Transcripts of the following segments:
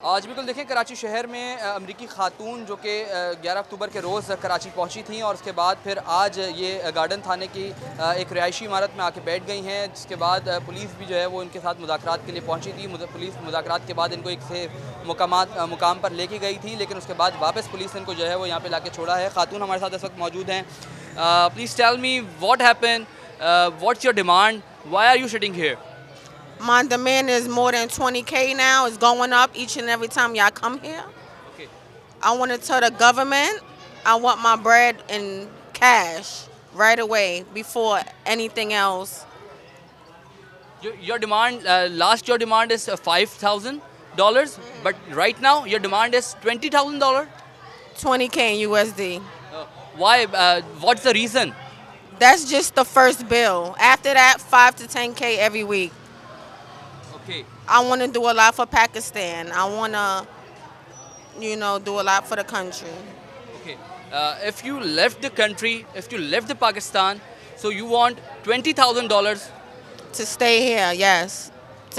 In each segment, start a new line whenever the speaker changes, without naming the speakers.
आज बिल्कुल देखें कराची शहर में अमरीकी खातून जो कि 11 अक्टूबर के रोज़ कराची पहुंची थी और उसके बाद फिर आज ये गार्डन थाने की एक रिहायशी इमारत में आके बैठ गई हैं, जिसके बाद पुलिस भी जो है वो इनके साथ मुज़ाकरात के लिए पहुंची थी। पुलिस मुज़ाकरात के बाद इनको एक से मुकाम पर लेके गई थी, लेकिन उसके बाद वापस पुलिस इनको जो है वो यहाँ पर ला के छोड़ा है। खातून हमारे साथ इस वक्त मौजूद हैं। Please tell me what happened, what's your demand, why are you sitting here?
My demand is more than 20K now. It's going up each and every time y'all come here.
Okay.
I want to tell the government I want my bread in cash right away before anything else.
Your demand, your demand is $5,000, but right now your demand is $20,000.
20K in USD.
Why? What's the reason?
That's just the first bill. After that, 5 to 10K every week.
Okay.
I want to do a lot for Pakistan. I want to, do a lot for the country.
Okay. If you left the country, if you left the Pakistan, so you want $20,000.
To stay here, yes.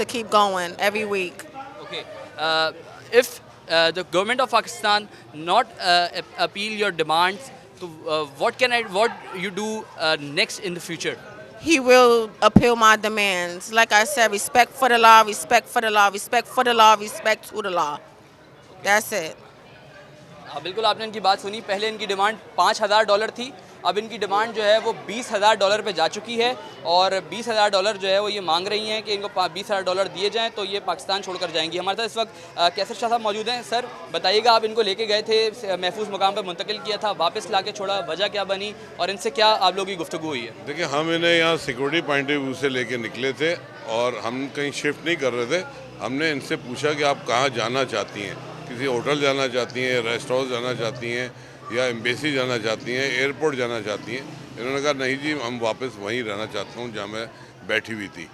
To keep going every week.
Okay. If the government of Pakistan not appeal your demands, so what you do next in the future?
He will appeal my demands. Like I said, respect for the law, respect for the law, respect for the law, respect to the law. That's it.
हाँ, बिल्कुल आपने इनकी बात सुनी। पहले इनकी demand $5,000 थी, अब इनकी डिमांड जो है वो $20,000 पे जा चुकी है और $20,000 जो है वो ये मांग रही हैं कि इनको $20,000 दिए जाएं तो ये पाकिस्तान छोड़कर जाएंगी। हमारे साथ इस वक्त कैसर शाह साहब मौजूद हैं। सर बताइएगा, आप इनको लेके गए थे, महफूज मुकाम पर मुंतकिल किया था, वापस ला के छोड़ा, वजह क्या बनी और इनसे क्या आप लोगों की गुफ्तगू हुई है?
देखिए, हम इन्हें यहाँ सिक्योरिटी पॉइंट ऑफ व्यू से लेके निकले थे और हम कहीं शिफ्ट नहीं कर रहे थे। हमने इनसे पूछा कि आप कहाँ जाना चाहती हैं, किसी होटल जाना चाहती हैं, रेस्ट हाउस जाना चाहती हैं या एम्बेसी जाना चाहती हैं, एयरपोर्ट जाना चाहती हैं। इन्होंने कहा नहीं जी, हम वापस वहीं रहना चाहता हूँ जहाँ मैं बैठी हुई थी।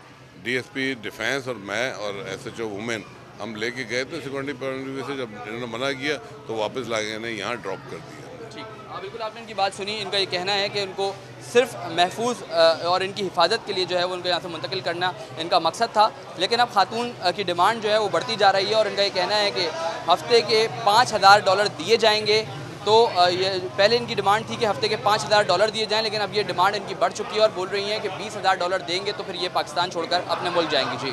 डीएसपी डिफेंस और मैं और एसएचओ वुमेन हम लेके गए थे सिक्योरिटी पॉइंट ऑफ व्यू से। जब इन्होंने मना किया तो वापस ला के इन्हें यहाँ ड्रॉप कर दिया।
ठीक, हाँ बिल्कुल आपने इनकी बात सुनी। इनका ये कहना है कि उनको सिर्फ महफूज और इनकी हिफाजत के लिए जो है वो उनको यहाँ से मुंतकिल करना इनका मकसद था, लेकिन अब खातून की डिमांड जो है वो बढ़ती जा रही है और इनका ये कहना है कि हफ्ते के $5,000 दिए जाएंगे। तो ये पहले इनकी डिमांड थी कि हफ्ते के $5,000 दिए जाएं, लेकिन अब ये डिमांड इनकी बढ़ चुकी है और बोल रही हैं कि $20,000 देंगे तो फिर ये पाकिस्तान छोड़कर अपने मुल्क जाएंगी। जी।